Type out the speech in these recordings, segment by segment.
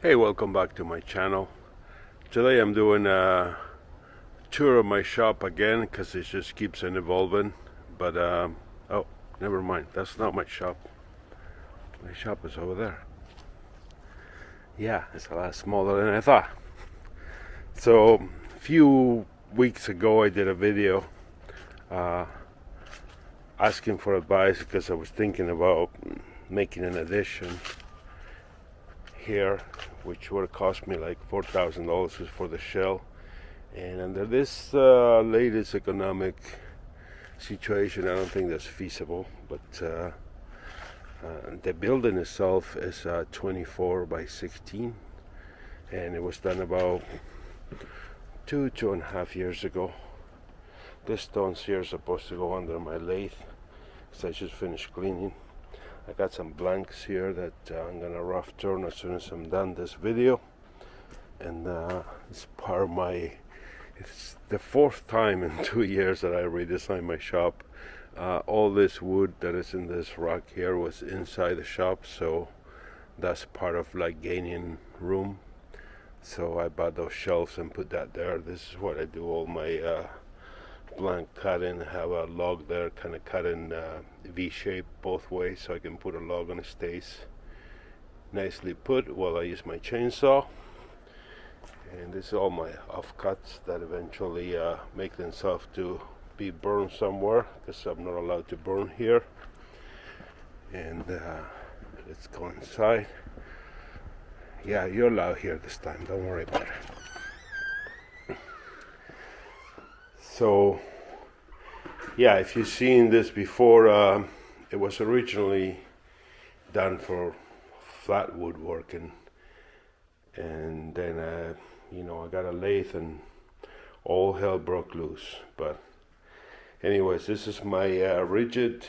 Hey, welcome back to my channel. Today I'm doing a tour of my shop again because it just keeps on evolving. But oh, never mind, that's not my shop. My shop is over there. Yeah, it's a lot smaller than I thought. So a few weeks ago I did a video asking for advice because I was thinking about making an addition here, which would cost me like $4,000 for the shell. And under this latest economic situation, I don't think that's feasible. But the building itself is 24 by 16, and it was done about 2.5 years ago. This stones here is supposed to go under my lathe, so I just finished cleaning. I got some blanks here that I'm gonna rough turn as soon as I'm done this video, and it's part of my. It's the fourth time in 2 years that I redesigned my shop. All this wood that is in this rack here was inside the shop, so that's part of like gaining room. So I bought those shelves and put that there. This is what I do all my blank cutting. I have a log there, kind of cut in V shape both ways, so I can put a log on. It stays nicely put while I use my chainsaw. And this is all my offcuts that eventually make themselves to be burned somewhere, because I'm not allowed to burn here. And let's go inside. Yeah, you're allowed here this time, don't worry about it. So yeah, if you've seen this before, it was originally done for flat woodworking, and then I got a lathe and all hell broke loose. But anyways, this is my rigid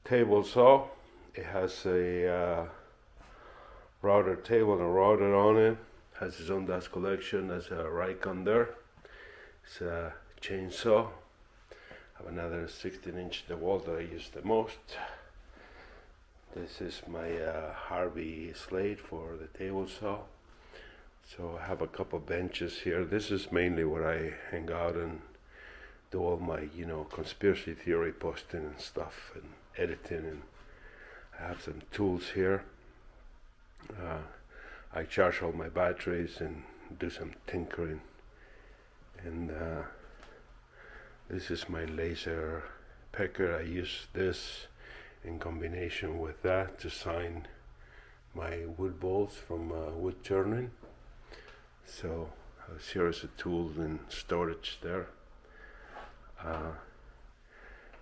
table saw. It has a router table and a router on it. Has its own dust collection. There's a rake on there. It's a chainsaw. I have another 16-inch DeWalt that I use the most. This is my Harvey slate for the table saw. So I have a couple benches here. This is mainly where I hang out and do all my, conspiracy theory posting and stuff and editing. And I have some tools here. I charge all my batteries and do some tinkering. And this is my laser pecker. I use this in combination with that to sign my wood bolts from Woodturning. So I have a series of tools and storage there.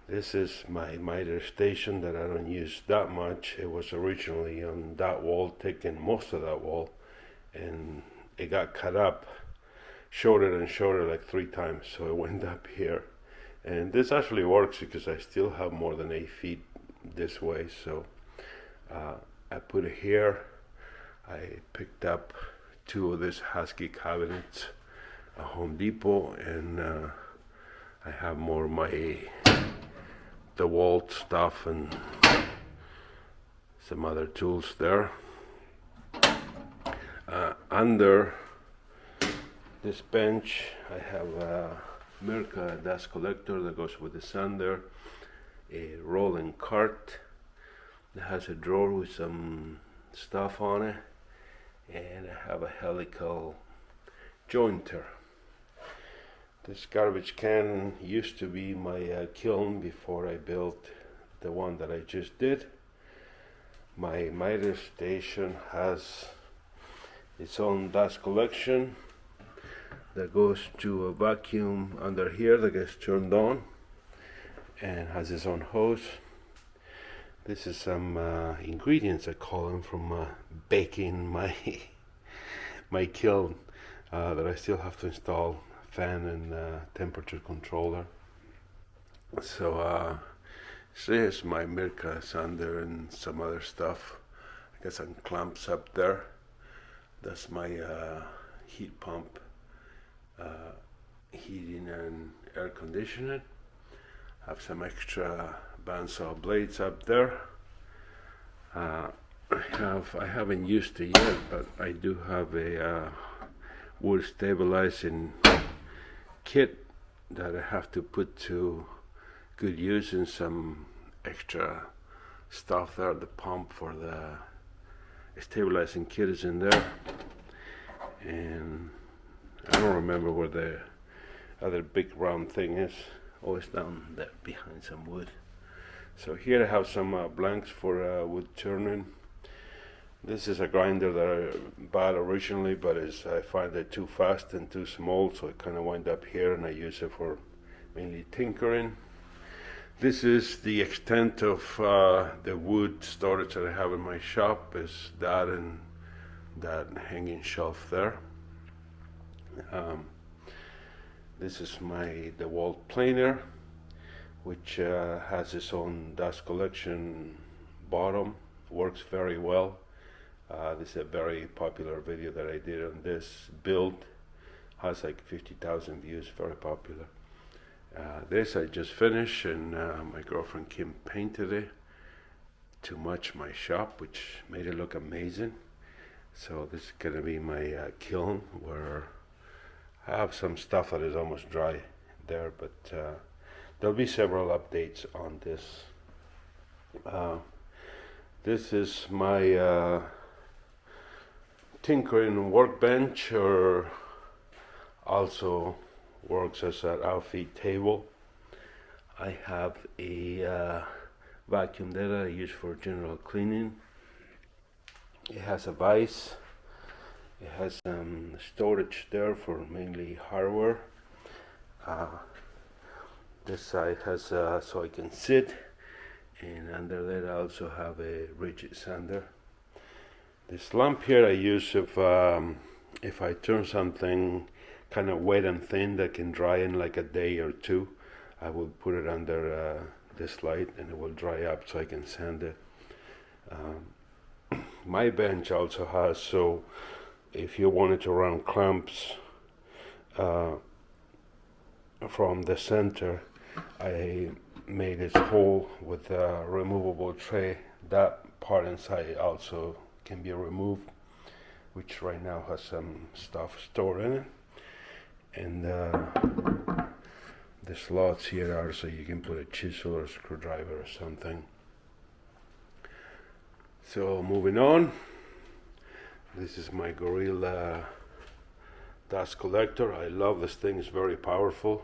This is my miter station that I don't use that much. It was originally on that wall, taking most of that wall, and it got cut up, shorter and shorter like 3 times, so it went up here. And this actually works because I still have more than 8 feet this way, so I put it here. I picked up 2 of these Husky cabinets at Home Depot, and I have more of my DeWalt stuff and some other tools there. Under this bench I have a Mirka dust collector that goes with the sander, a rolling cart that has a drawer with some stuff on it, and I have a helical jointer. This garbage can used to be my kiln before I built the one that I just did. My miter station has its own dust collection that goes to a vacuum under here that gets turned on and has its own hose. This is some ingredients, I call them, from baking my my kiln that I still have to install fan and temperature controller. So here's my Mirka sander and some other stuff. I got some clamps up there. That's my heat pump, heating and air conditioning. Have some extra bandsaw blades up there. I haven't used it yet, but I do have a wood stabilizing kit that I have to put to good use, and some extra stuff there. The pump for the stabilizing kit is in there, and I don't remember where the other big round thing is. Always down there behind some wood. So here I have some blanks for wood turning. This is a grinder that I bought originally, but I find it too fast and too small, so I kind of wind up here, and I use it for mainly tinkering. This is the extent of the wood storage that I have in my shop, is that and that hanging shelf there. This is the DeWalt planer, which has its own dust collection bottom. Works very well. This is a very popular video that I did on this build. Has like 50,000 views, very popular. This I just finished, and my girlfriend Kim painted it to match my shop, which made it look amazing. So this is gonna be my kiln, where I have some stuff that is almost dry there, but there'll be several updates on this. This is my tinkering workbench, or also works as an outfit table. I have a vacuum that I use for general cleaning. It has a vise. It has some storage there for mainly hardware. This side has so I can sit, and under that I also have a rigid sander. This lamp here I use if I turn something kind of wet and thin that can dry in like a day or two. I will put it under this light, and it will dry up so I can sand it. My bench also has, so if you wanted to run clamps from the center, I made this hole with a removable tray. That part inside also can be removed, which right now has some stuff stored in it. And the slots here are so you can put a chisel or screwdriver or something. So moving on, this is my Gorilla dust collector. I love this thing, it's very powerful.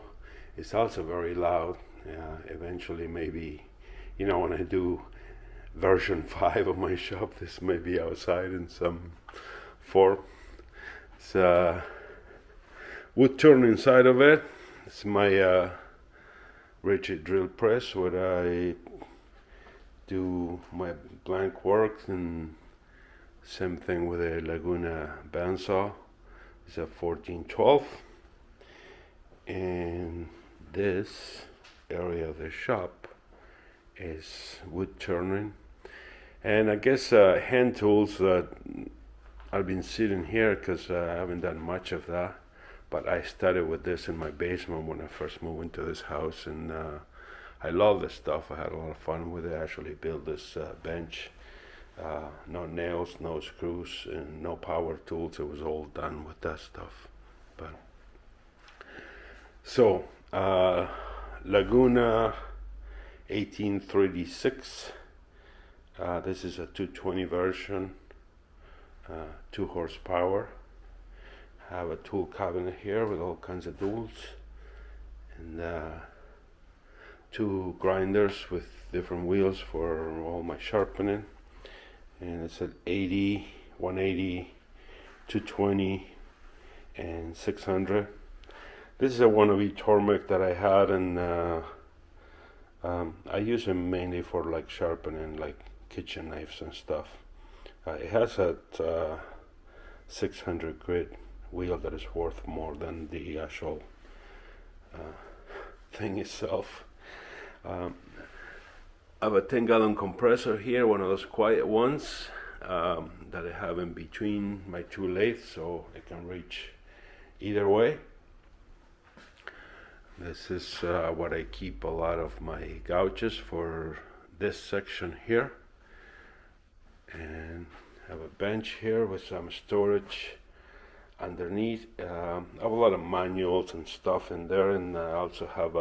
It's also very loud. Eventually, maybe, when I do version 5 of my shop, this may be outside in some form. It's wood turn inside of it. It's my rigid drill press where I do my blank work, and same thing with a Laguna bandsaw. It's a 1412, and this area of the shop is wood turning, and I guess hand tools that I've been sitting here because I haven't done much of that, but I started with this in my basement when I first moved into this house, and I love this stuff. I had a lot of fun with it. I actually built this bench. No nails, no screws, and no power tools. It was all done with that stuff. But so Laguna 1836. This is a 220 version, 2 horsepower. I have a tool cabinet here with all kinds of tools, and 2 grinders with different wheels for all my sharpening. And it's at 80, 180, 220, and 600. This is a wannabe Tormek that I had, and I use them mainly for like sharpening, like kitchen knives and stuff. It has that 600 grit wheel that is worth more than the actual thing itself. I have a 10-gallon compressor here, one of those quiet ones that I have in between my 2 lathes, so I can reach either way. This is what I keep a lot of my gouges for this section here. and have a bench here with some storage underneath. I have a lot of manuals and stuff in there, and I also have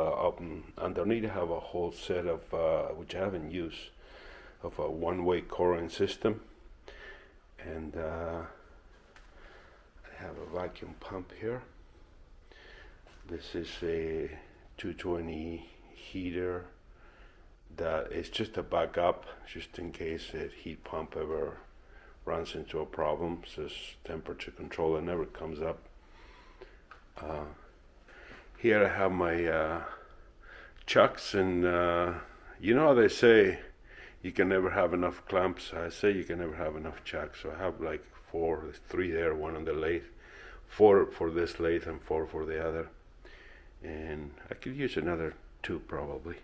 underneath I have a whole set of which I haven't used, of a one-way coring system, and I have a vacuum pump here. This is a 220 heater that is just a backup, just in case the heat pump ever runs into a problem. So this temperature controller never comes up. Here I have my chucks, and you know how they say you can never have enough clamps. I say you can never have enough chucks. So I have like 4, 3 there, 1 on the lathe, 4 for this lathe and 4 for the other. And I could use another 2 probably.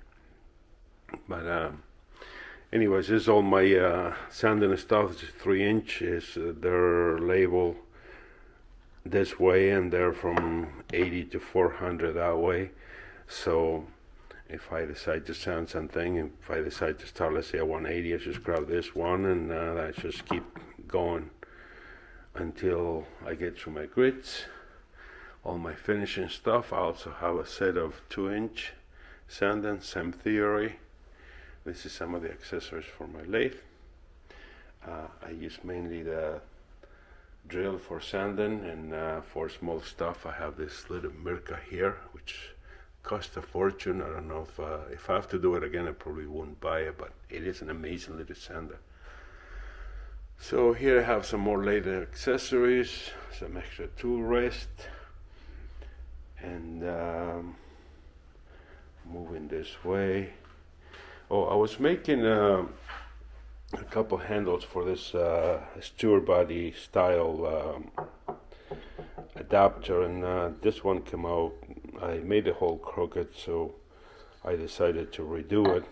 But anyways, this is all my sanding stuff. It's 3 inches. They're labeled this way, and they're from 80 to 400 that way. So if I decide to sand something, if I decide to start, let's say at 180, I just grab this one, and I just keep going until I get through my grits, all my finishing stuff. I also have a set of 2-inch sanding, same theory. This is some of the accessories for my lathe. I use mainly the drill for sanding, and for small stuff I have this little Mirka here, which cost a fortune. I don't know if I have to do it again, I probably won't buy it, but it is an amazing little sander. So here I have some more lathe accessories, some extra tool rest, and moving this way. Oh, I was making a couple handles for this Stewart body style adapter, and this one came out. I made the hole crooked, so I decided to redo it,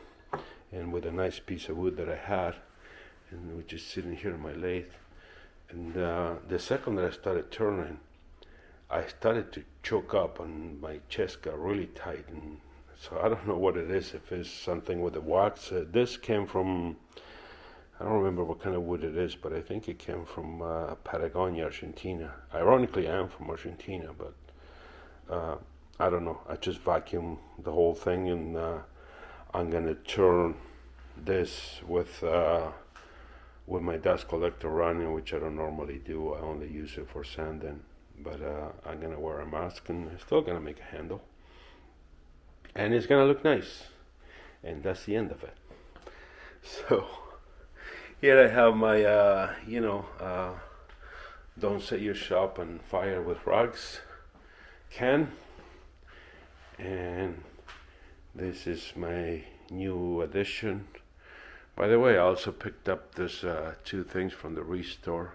and with a nice piece of wood that I had, and which is sitting here in my lathe. And the second that I started turning, I started to choke up, and my chest got really tight, and so I don't know what it is, if it's something with the wax. This came from, I don't remember what kind of wood it is, but I think it came from Patagonia, Argentina. Ironically, I am from Argentina, but I don't know. I just vacuum the whole thing, and I'm gonna turn this with my dust collector running, which I don't normally do. I only use it for sanding, but I'm gonna wear a mask, and I'm still gonna make a handle. And it's gonna look nice, and that's the end of it. So here I have my don't set your shop on fire with rugs can, and this is my new addition. By the way, I also picked up this 2 things from the restore.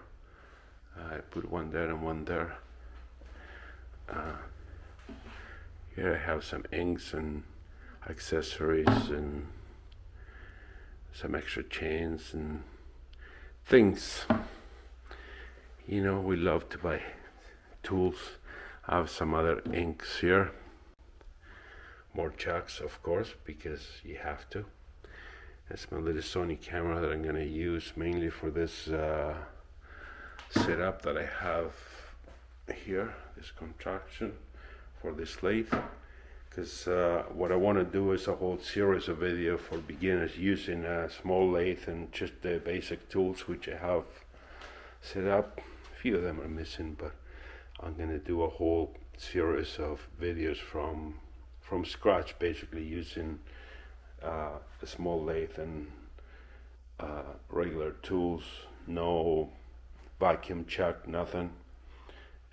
I put one there and one there. Here I have some inks and accessories and some extra chains and things. You know, we love to buy tools. I have some other inks here. More chucks, of course, because you have to. That's my little Sony camera that I'm going to use mainly for this setup that I have here, this contraction for this lathe, because what I want to do is a whole series of video for beginners using a small lathe and just the basic tools which I have set up. A few of them are missing, but I'm going to do a whole series of videos from scratch, basically using a small lathe and regular tools, no vacuum chuck, nothing.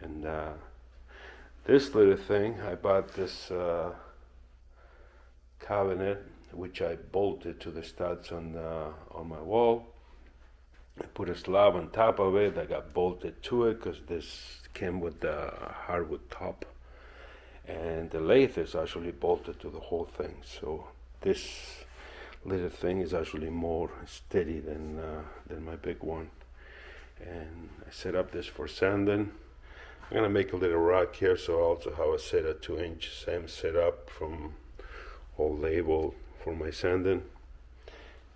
And this little thing, I bought this cabinet, which I bolted to the studs on my wall. I put a slab on top of it. I got bolted to it because this came with the hardwood top, and the lathe is actually bolted to the whole thing. So this little thing is actually more steady than my big one. And I set up this for sanding. I'm gonna make a little rack here, so I also have a set of 2-inch, same setup from all labeled for my sanding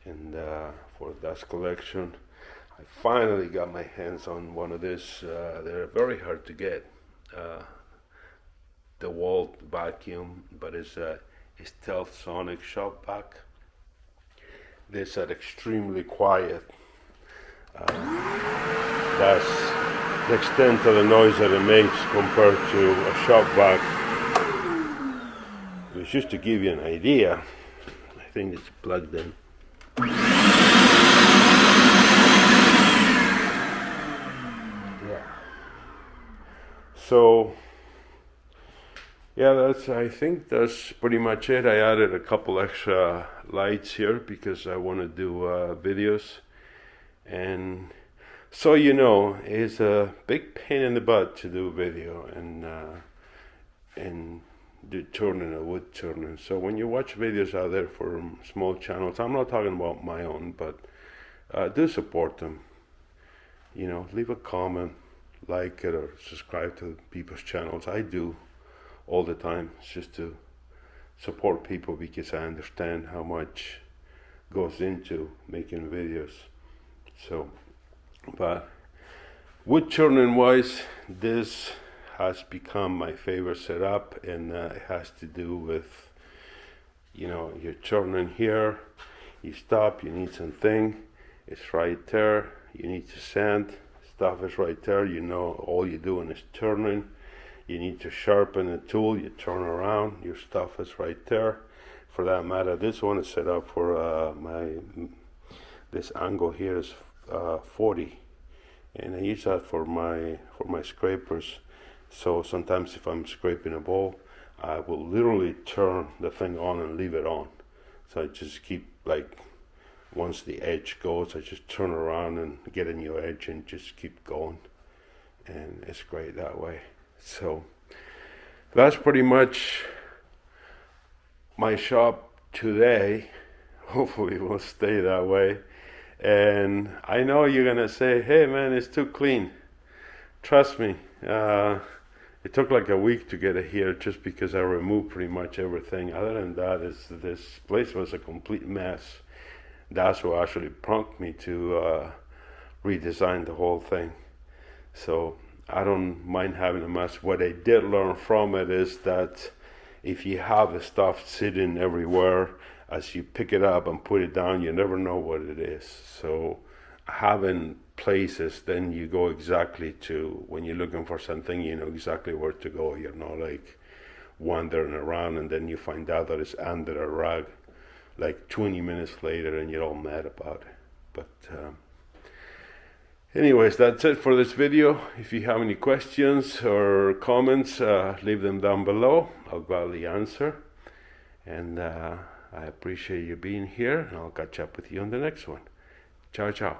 and for dust collection. I finally got my hands on one of these. They're very hard to get. The wall vacuum, but it's a stealth sonic shop vac. These are extremely quiet. That's the extent of the noise that it makes compared to a shop vac. It's just to give you an idea. I think it's plugged in. Yeah. So yeah, I think that's pretty much it. I added a couple extra lights here because I want to do videos, and so you know, it's a big pain in the butt to do video and do turning a wood turning. So when you watch videos out there for small channels, I'm not talking about my own, but do support them. You know, leave a comment, like it, or subscribe to people's channels. I do all the time. It's just to support people because I understand how much goes into making videos. So, but wood turning wise, this has become my favorite setup, and it has to do with, you know, you're turning here, you stop, you need something, it's right there, you need to sand, stuff is right there, you know, all you're doing is turning. You need to sharpen a tool, you turn around, your stuff is right there. For that matter, this one is set up for this angle here is 40, and I use that for my scrapers. So sometimes if I'm scraping a bowl, I will literally turn the thing on and leave it on. So I just keep, like, once the edge goes, I just turn around and get a new edge and just keep going, and it's great that way. So that's pretty much my shop today. Hopefully it will stay that way. And I know you're gonna say, hey man, it's too clean. Trust me, it took like a week to get it here just because I removed pretty much everything. Other than that, this place was a complete mess. That's what actually prompted me to redesign the whole thing. So I don't mind having a mess. What I did learn from it is that if you have the stuff sitting everywhere, as you pick it up and put it down, you never know what it is. So having places, then you go exactly to, when you're looking for something, you know exactly where to go. You're not like wandering around and then you find out that it's under a rug like 20 minutes later and you're all mad about it. But anyways, that's it for this video. If you have any questions or comments, leave them down below. I'll gladly answer. And I appreciate you being here, and I'll catch up with you on the next one. Ciao, ciao.